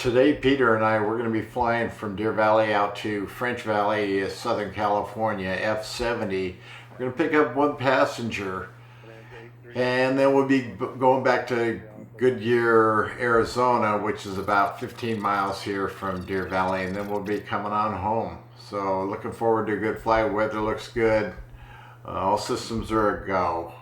Today, Peter and I, we're going to be flying from Deer Valley out to French Valley, Southern California, F-70. We're going to pick up one passenger, and then we'll be going back to Goodyear, Arizona, which is about 15 miles here from Deer Valley, and then we'll be coming on home. So looking forward to a good flight. Weather looks good. All systems are a go.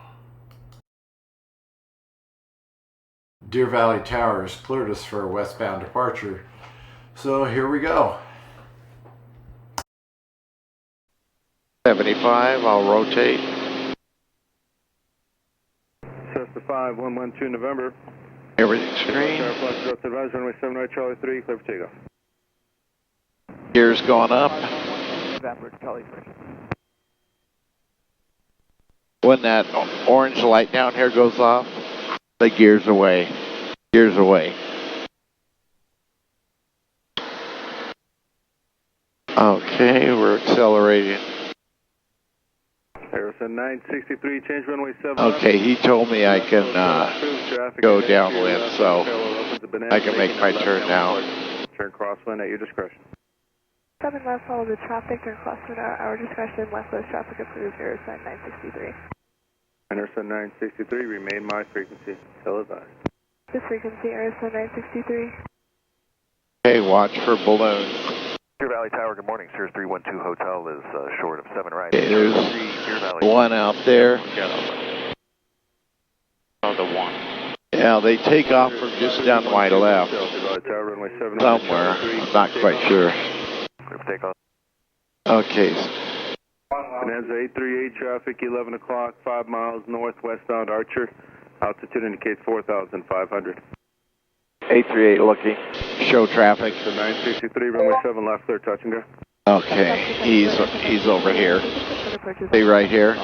Deer Valley Towers cleared us for a westbound departure. So here we go. 75, I'll rotate. Cessna 5112 November. Everything's green. Advise runway 7 right, Charlie 3, clear for takeoff. Gears going up. When that orange light down here goes off, the gears away. Gears away. Okay, we're accelerating. Harrison 963, change runway 7. Okay, he told me I can go downwind, so I can make my turn now. Turn crosswind at your discretion. 7 left, follow the traffic, turn crosswind at our discretion, west coast traffic approved, Harrison 963. Harrison 963, remain my frequency, tell advised. This frequency, Harrison 963. Okay, watch for balloons. Deer Valley Tower, good morning. Sears 312 Hotel is short of 7 right. Okay, there's one out there. Oh, the one. Yeah, they take off from just down to my left. Somewhere, I'm not quite sure. Okay. Bonanza 838, traffic 11 o'clock, 5 miles north, westbound Archer. Altitude indicates 4,500. 838 looking. Show traffic. So 963, runway 7 left, clear, touch and go. Okay, he's over here. Stay right here.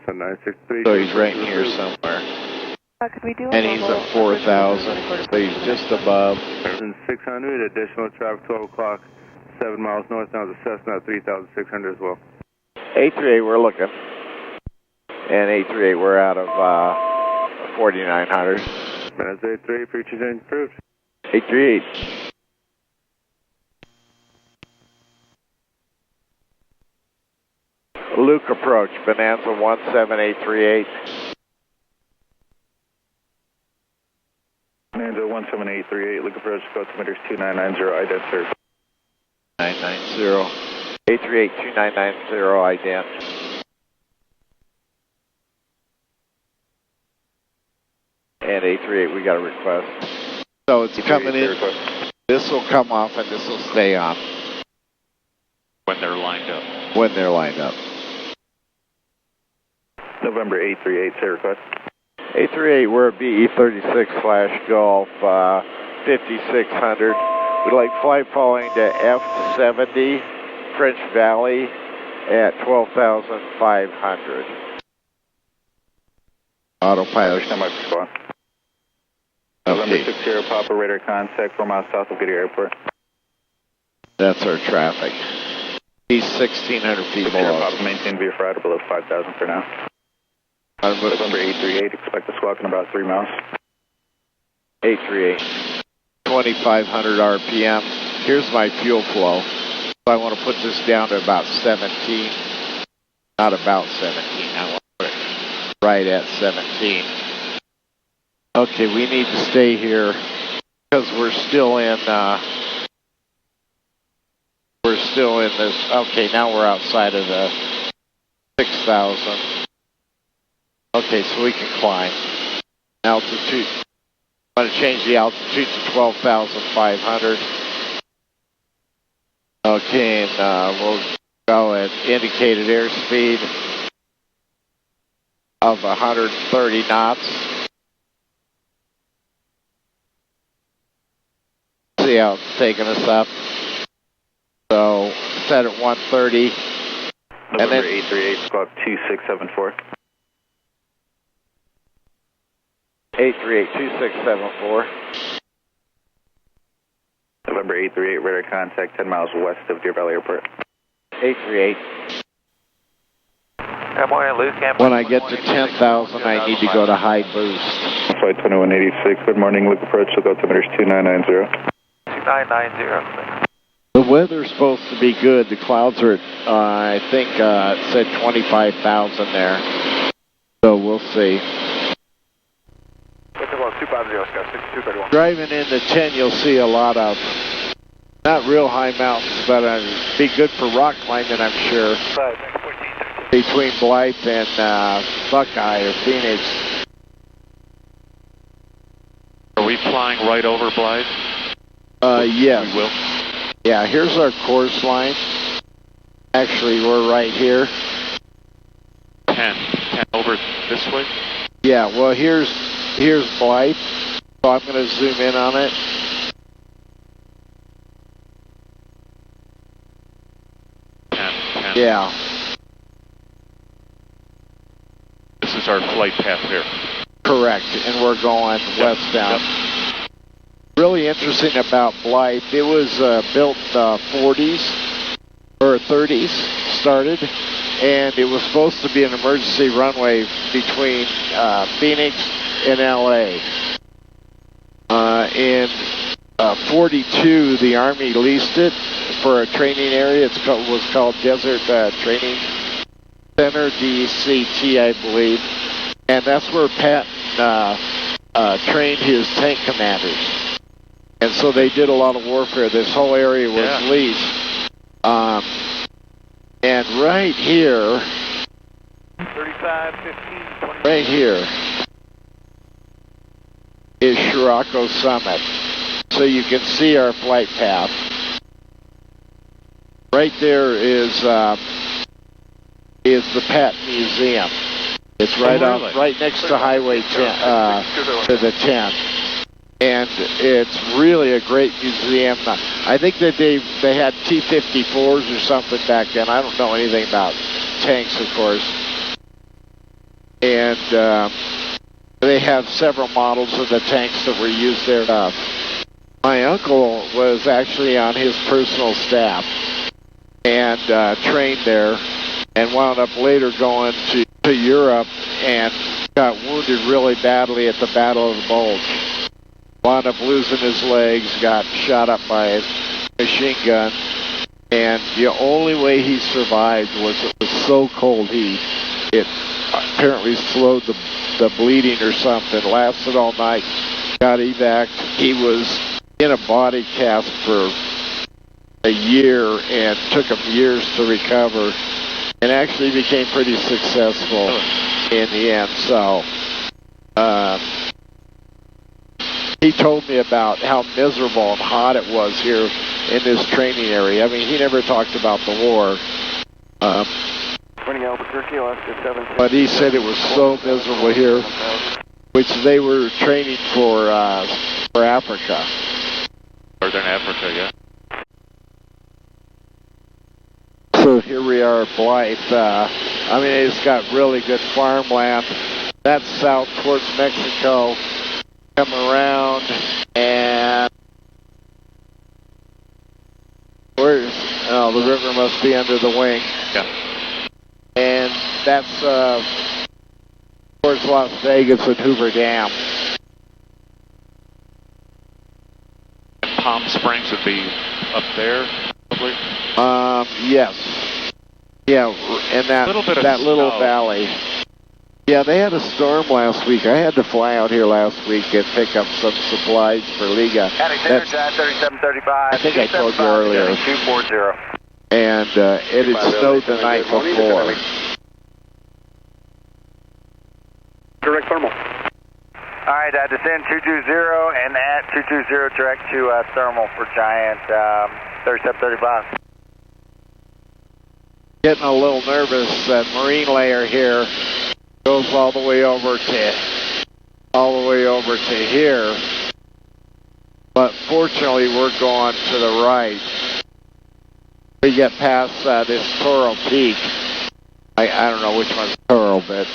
So 963. So he's right in here somewhere. And he's at 4,000, so he's just above. 600, additional traffic 12 o'clock, 7 miles north, now the Cessna 3,600 as well. 838 we're looking. And 838 we're out of 4,900. That's 838, features in approved. 838. Luke approach, Bonanza 17838. Bonanza 17838, Luke approach, go to meters 2990, ident sir. 990. 838 2990, ident. And 838, we got a request. So it's coming in. This will come off and this will stay on. When they're lined up. When they're lined up. November 838, say request. 838, we're at BE36/Golf 5600. We'd like flight following to F70, French Valley at 12,500. Autopilot. Stand by for response. Okay. November 60, Papa radar contact 4 miles south of Goodyear Airport. That's our traffic. He's 1,600 feet below us. Papa, maintain via Friday below 5,000 for now. November 838, expect to squawk in about 3 miles. 838. 2,500 RPM. Here's my fuel flow. So I want to put this down to about 17. Not about 17. I want to put it right at 17. Okay, we need to stay here because we're still in this. Okay, now we're outside of the 6,000. Okay, so we can climb. Altitude. I'm going to change the altitude to 12,500. Okay, and we'll go at indicated airspeed of 130 knots. See how it's taking us up. So set at 130. November 838, squawk 2674. 838 2674. November 838, radar contact 10 miles west of Deer Valley Airport. 838. Luke. When I get to 10,000, I need to go to high boost. Flight 2186, good morning, Luke approach, look altimeters 2990. 2990. The weather's supposed to be good. The clouds are, I think it said 25,000 there. So we'll see. It's about 250, Scott, 6231. Driving into 10, you'll see a lot of, not real high mountains, but be good for rock climbing, I'm sure. Right, next 14. Between Blythe and Buckeye or Phoenix. Are we flying right over Blythe? Yes. We will. Yeah, here's our course line. Actually, we're right here. 10 over this way? Yeah, well, here's Blythe. So I'm going to zoom in on it. Yeah. This is our flight path here. Correct, and we're going westbound. Yep. Really interesting about Blythe, it was built 40s or 30s, started, and it was supposed to be an emergency runway between Phoenix and LA. In 42, the Army leased it for a training area. It was called Desert Training Center, DCT, I believe. And that's where Patton trained his tank commanders. And so they did a lot of warfare. This whole area was leased. And right here, 35, 15, 20. right here is Scirocco Summit. So you can see our flight path. Right there is the Patton Museum. It's right right next to Highway 10, to the 10. And it's really a great museum. I think that they had T-54s or something back then. I don't know anything about tanks, of course. And they have several models of the tanks that were used there. My uncle was actually on his personal staff and trained there and wound up later going to Europe and got wounded really badly at the Battle of the Bulge. Wound up losing his legs, got shot up by a machine gun, and the only way he survived was it was so cold it apparently slowed the bleeding or something. Lasted all night, got evac. He was in a body cast for a year and took him years to recover, and actually became pretty successful in the end. So he told me about how miserable and hot it was here in this training area. I mean, he never talked about the war. But he said it was so miserable here, which they were training for Africa. Northern Africa, yeah. So here we are at Blythe. I mean, it's got really good farmland. That's south towards Mexico. Come around and the river must be under the wing. Yeah. And that's towards Las Vegas and Hoover Dam. And Palm Springs would be up there, probably? Yes. Yeah, and that little snow. valley. Yeah, they had a storm last week. I had to fly out here last week and pick up some supplies for Liga. That's 3735. I think I told you earlier. 240. And it had snowed the night before. Direct thermal. All right, descend 220 and at 220 direct to thermal for Giant 3735. Getting a little nervous. That marine layer here goes all the way over to here. But fortunately, we're going to the right. We get past this Toro Peak. I don't know which one's Toro, but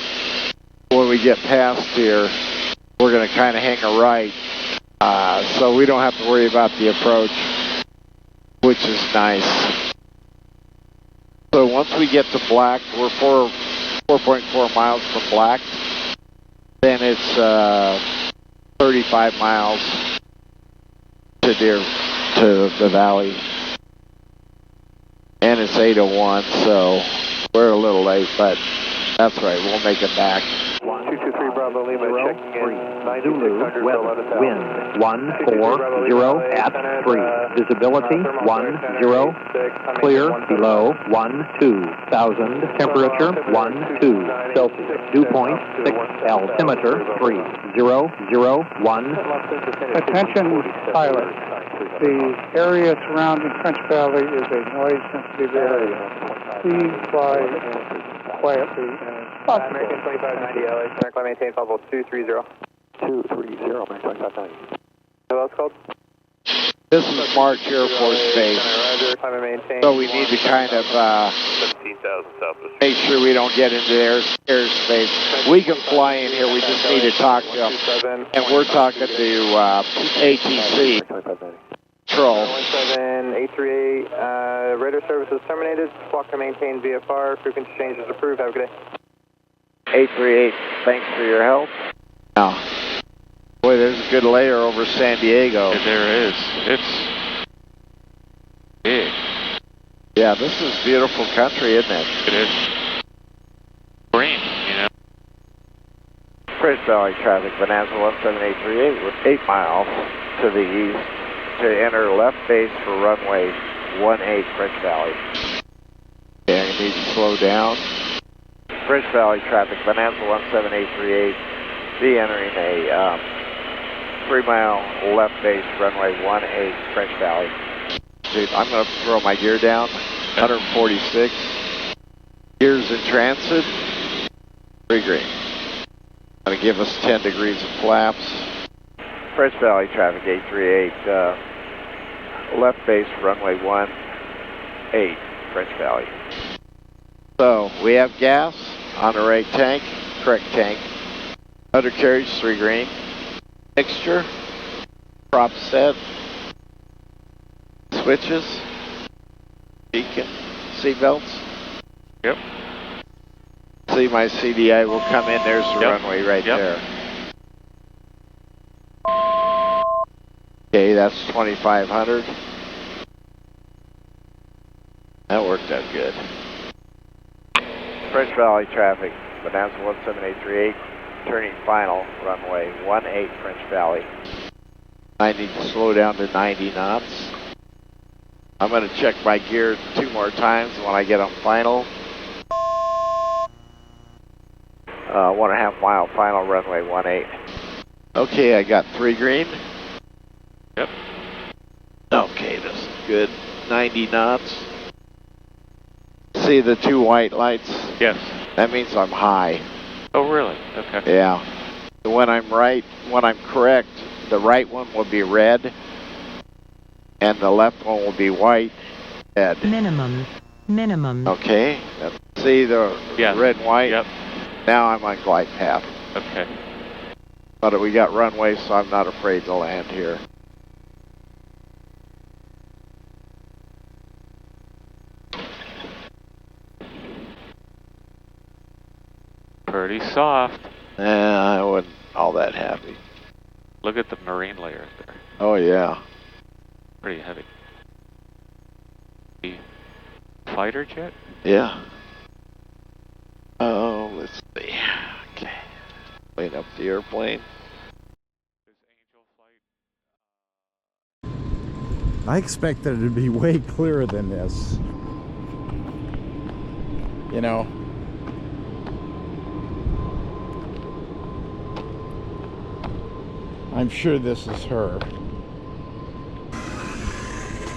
when we get past here, we're going to kind of hang a right. So we don't have to worry about the approach, which is nice. So once we get to Black, we're 4.4 miles from Black. Then it's 35 miles to Deer to the valley. And it's 8:01, so we're a little late, but that's right, we'll make it back. 223 Bravo Lima checking in. Zulu, weather, wind 140 at 3. Visibility 10. Clear below 12,000. Temperature 12 Celsius. Dew point 6. Altimeter 3001. Attention pilots. The area surrounding French Valley is a noise-sensitive area. Please fly quietly as possible. American 2590 LA, center maintain level 230. 230, American 2590. Who else called? This is March Air Force Base, Roger, climate maintain. so we need to kind of 17,000 southwest. make sure we don't get into their airspace. We can fly in here, we just need to talk to them. And we're talking to ATC. Control. 17838, radar services terminated. Squawk to maintain VFR. Frequency changes approved. Have a good day. 838, thanks for your help. Now, boy, there's a good layer over San Diego. There is. It's big. Yeah, this is beautiful country, isn't it? It is. Green, you know. French Valley traffic, Bonanza 17838 with 8 miles to the east to enter left base for runway 18 French Valley. Okay, I need to slow down. French Valley traffic, Bonanza 17838, be entering a 3-mile left base runway 18 French Valley. Dude, I'm going to throw my gear down, 146. Gears in transit, 3 green. Going to give us 10 degrees of flaps. French Valley traffic 838, left base runway 18 French Valley. So we have gas on the right tank, correct tank. Undercarriage 3 green. Mixture, prop set, switches, beacon, seatbelts. Yep. See, my CDI will come in. There's the runway right there. Okay, that's 2,500. That worked out good. French Valley traffic, Bonanza 17838, turning final, runway 18 French Valley. I need to slow down to 90 knots. I'm going to check my gear 2 more times when I get on final. 1.5 mile final, runway 18. Okay, I got 3 green. Yep. Okay, this is good. 90 knots. See the 2 white lights? Yes. That means I'm high. Oh, really? Okay. Yeah. When I'm correct, the right one will be red, and the left one will be white. Red. Minimum. Okay. See the red and white? Yep. Now I'm on glide path. Okay. But we got runway, so I'm not afraid to land here. Pretty soft. I wasn't all that happy. Look at the marine layer there. Oh, yeah. Pretty heavy. The fighter jet? Yeah. Oh, let's see. Okay. Clean up the airplane. I expected it to be way clearer than this. You know. I'm sure this is her.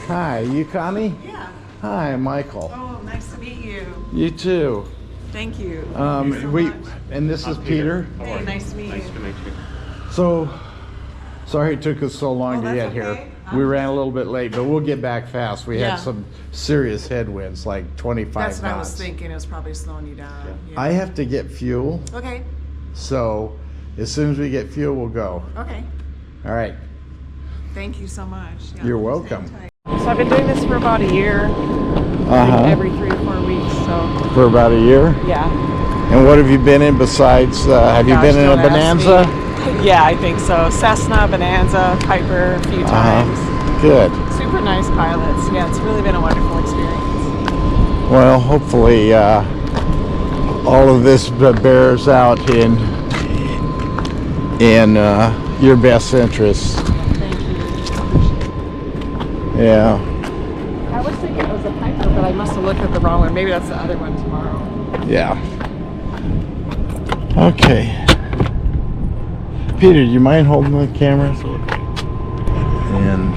Hi, you Connie? Yeah. Hi, Michael. Oh, nice to meet you. You too. Thank you. Thank you so much. And this is Peter. Hey, nice to meet you. Nice to meet you. So, sorry it took us so long to that's get here. okay. We ran a little bit late, but we'll get back fast. We Yeah. had some serious headwinds, like 25 That's what knots. I was thinking. It was probably slowing you down. Yeah. I have to get fuel, Okay. so as soon as we get fuel, we'll go. Okay. All right. Thank you so much. Yeah. You're welcome. So I've been doing this for about a year. Every 3 to 4 weeks. So For about a year. yeah. And what have you been in besides? Have you Gosh, been in a don't ask Bonanza? me. Yeah, I think so. Cessna, Bonanza, Piper, a few times. Good. Super super nice pilots. Yeah, it's really been a wonderful experience. Well, hopefully all of this bears out in your best interests. Thank you. Yeah. I was thinking it was a Piper, but I must have looked at the wrong one. Maybe that's the other one tomorrow. Yeah. Okay. Peter, do you mind holding the camera? And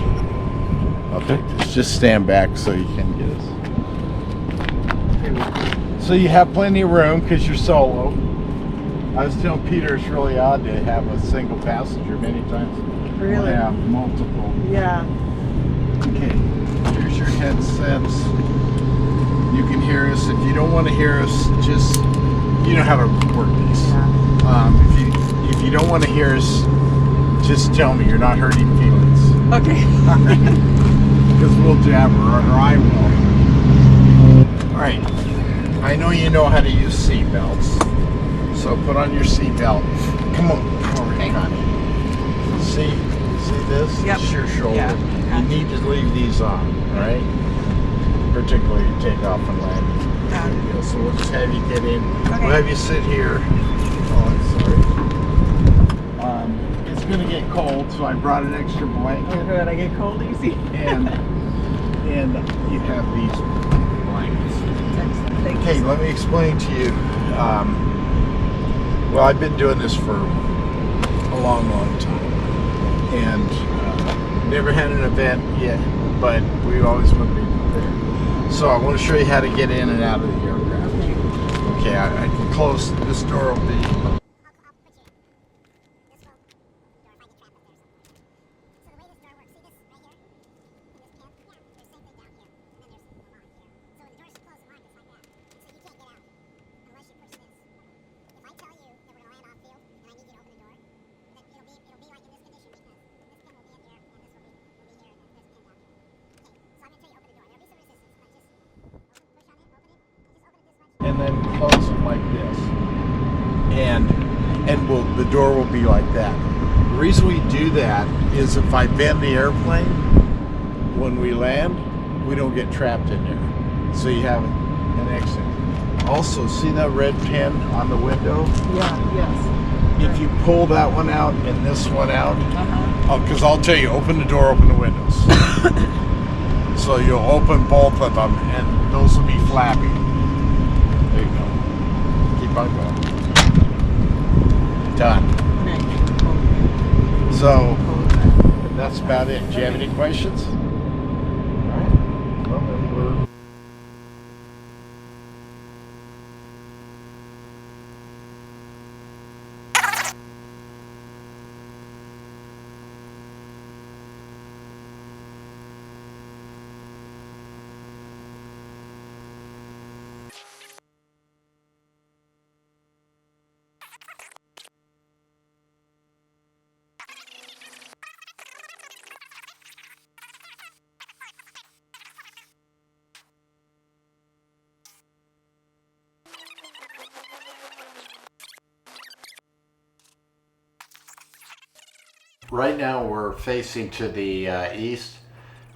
okay, just stand back so you can get us. So you have plenty of room because you're solo. I was telling Peter it's really odd to have a single passenger many times. Really? We'll have multiple. Yeah. Okay, here's your headsets. You can hear us. If you don't want to hear us, just, you know how to work these. Yeah. If you don't want to hear us, just tell me. You're not hurting feelings. Okay. Because we'll jabber, or I will. All right. I know you know how to use seat belts, so put on your seat belt. Come on, over here, Connie. See this? Yep. It's your shoulder. Yeah. You need to leave these on, all right? Particularly take off and land. Yeah. So we'll just have you get in. Okay. We'll have you sit here. Oh, I'm sorry. It's going to get cold, so I brought an extra blanket. Oh, good. I get cold easy. And you have these blankets. Excellent. Thank you. Okay, let me explain to you. Well, I've been doing this for a long, long time, and never had an event yet, but we always want to be prepared. So I want to show you how to get in and out of the aircraft. Okay, I can close. This door will be. And then close it like this, and the door will be like that. The reason we do that is if I bend the airplane when we land, we don't get trapped in there. So you have an exit. Also, see that red pin on the window? Yeah. Yes. If you pull that one out and this one out, because I'll tell you, open the door, open the windows. So you'll open both of them, and those will be flappy. There you go. Keep on going. Done. So that's about it. Do you have any questions? All right. Well, then we're. Right now we're facing to the east,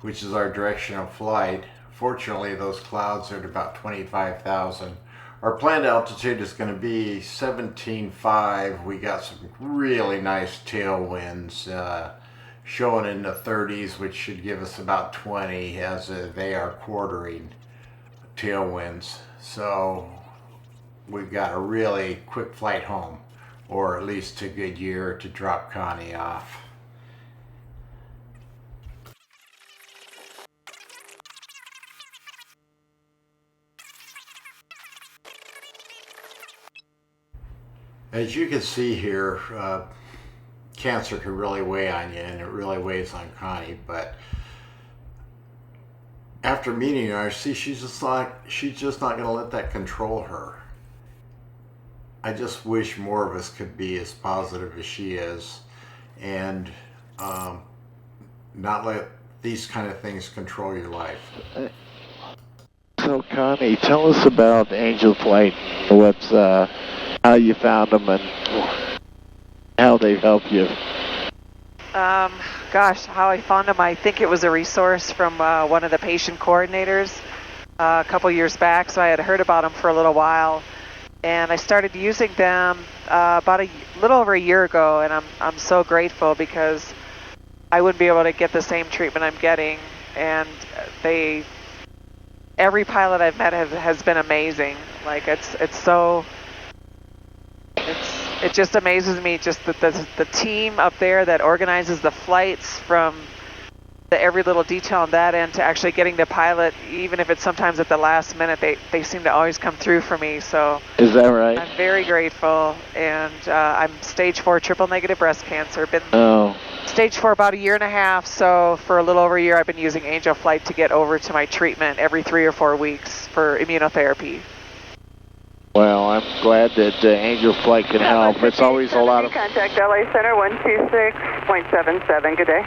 which is our direction of flight. Fortunately, those clouds are at about 25,000. Our planned altitude is going to be 17.5. We got some really nice tailwinds showing in the 30s, which should give us about 20 as they are quartering tailwinds. So we've got a really quick flight home, or at least to Goodyear to drop Connie off. As you can see here, cancer can really weigh on you, and it really weighs on Connie. But after meeting her, I see she's just not going to let that control her. I just wish more of us could be as positive as she is, and not let these kind of things control your life. So Connie, tell us about Angel Flight. What's how you found them and how they've helped you. gosh, how I found them, I think it was a resource from one of the patient coordinators a couple years back, so I had heard about them for a little while. And I started using them about a little over a year ago, and I'm so grateful because I wouldn't be able to get the same treatment I'm getting. And every pilot I've met has been amazing. Like it just amazes me, just the team up there that organizes the flights, from every little detail on that end to actually getting the pilot, even if it's sometimes at the last minute, they seem to always come through for me. So is that right? I'm very grateful, and I'm stage 4 triple negative breast cancer. Been stage 4 about a year and a half, so for a little over a year I've been using Angel Flight to get over to my treatment every 3 or 4 weeks for immunotherapy. Well, I'm glad that Angel Flight can help. It's always a lot of... Contact LA Center 126.77. Good day.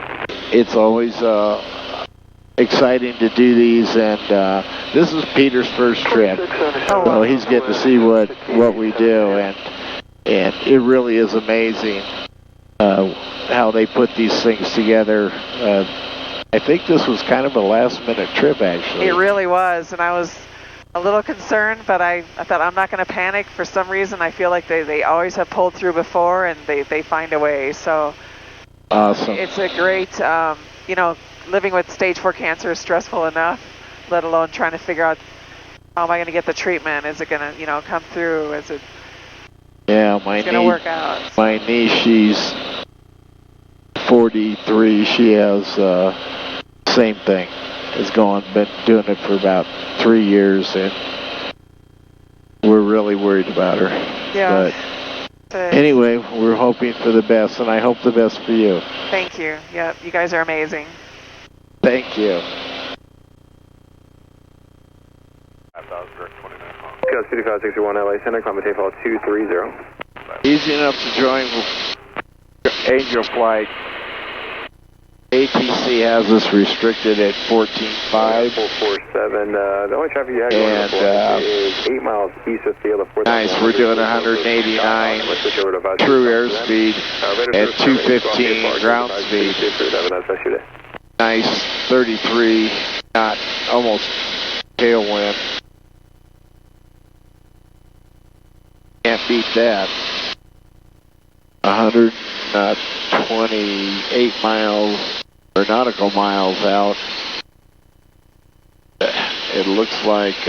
It's always exciting to do these, and this is Peter's first trip. So he's getting to see what we do, and it really is amazing how they put these things together. I think this was kind of a last-minute trip, actually. It really was, and I was a little concerned, but I thought I'm not going to panic. For some reason, I feel like they always have pulled through before, and they find a way. So awesome. It's a great, living with stage 4 cancer is stressful enough, let alone trying to figure out how am I going to get the treatment? Is it going to, come through? Is it? Yeah, my niece. Going to work out. My niece, she's 43. She has same thing. Been doing it for about 3 years, and we're really worried about her. Yeah. But anyway, we're hoping for the best, and I hope the best for you. Thank you. Yeah, you guys are amazing. Thank you. City 561 LA Center, climate fall 230. Easy enough to join Angel Flight. ATC has us restricted at 14.5. 447. The only traffic you have going on the flight is 8 miles east of field of 4,000. Nice, we're doing 189 true airspeed at 215 ground speed. Nice, 33 knot, almost tailwind. Can't beat that. 128 miles or nautical miles out. It looks like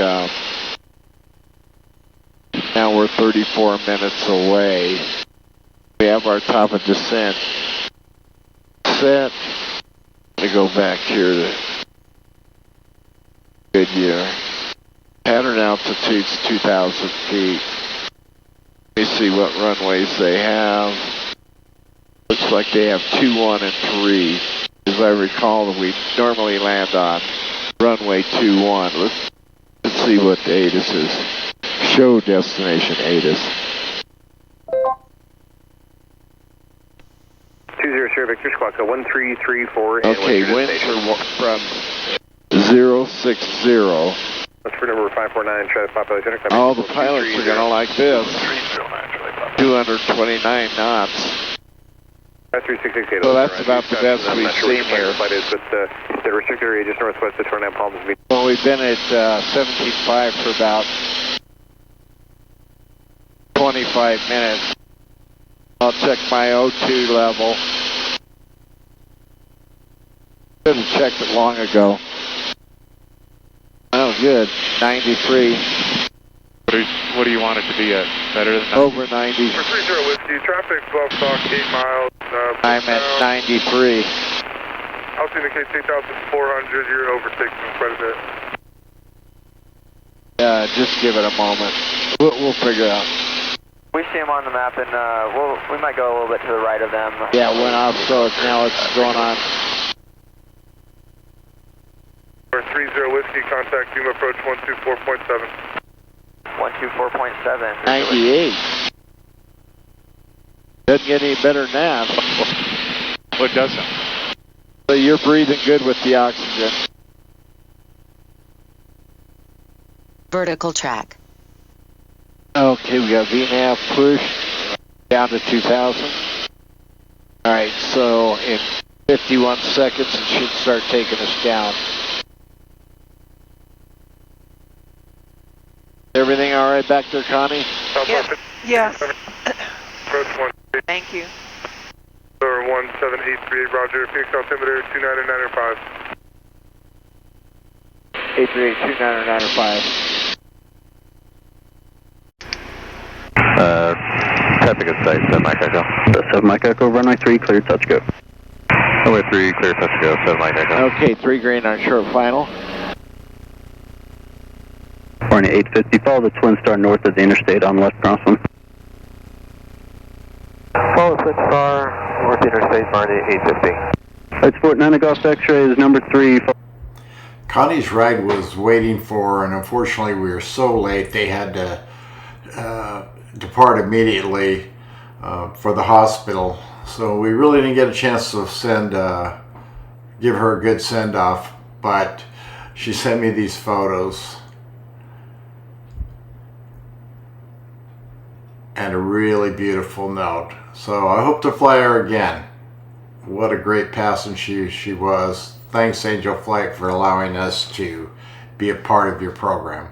now we're 34 minutes away. We have our top of descent set. Let me go back here to Goodyear. Pattern altitude's 2,000 feet. Let me see what runways they have. Looks like they have 21 and 3. As I recall, that we normally land on runway 21. Let's see what the ATIS is. Show destination ATIS. 20 Sierra Victor Squawk 1334. Okay, winds are from 060. That's for number 549. Try to population. All the pilots are going to like this. 229 knots. So that's about the best we've seen here. The restricted area just northwest of 29 Palms Beach. Well, we've been at 17.5 for about 25 minutes. I'll check my O2 level. Should have checked it long ago. Oh, good. 93. What do you want it to be at? Better than 90? Over 90. For 30 Whiskey, traffic block 8 miles. I'm at 93. Altitude indicates 8,400. You're overtaking quite a bit. Just give it a moment. We'll figure it out. We see them on the map, and we might go a little bit to the right of them. Yeah, it went off, so now it's going on. For 30 Whiskey, contact Yuma approach 124.7. 124.7. 98. Doesn't get any better than that. What doesn't? So you're breathing good with the oxygen. Vertical track. Okay, we got VNAV push down to 2,000. All right, so in 51 seconds and should start taking us down. Everything all right back there, Connie? Yes. Thank you. 1783, Roger. Phoenix altimeter 29905. 838-2995. Traffic at site, 7 Mike Echo. 7 Mike Echo, runway 3, clear, touch, go. Runway 3, clear, touch, go, 7 Mike Echo. Okay, 3 green on short final. Barney 850, follow the Twin Star north of the interstate on left crossing. Follow Twin Star, north interstate, Barney 850. Lights Fort 9 Golf X-ray is number 3. Connie's ride was waiting for, and unfortunately we were so late they had to depart immediately for the hospital. So we really didn't get a chance to give her a good send-off, but she sent me these photos and a really beautiful note. So I hope to fly her again. What a great passenger she was. Thanks, Angel Flight, for allowing us to be a part of your program.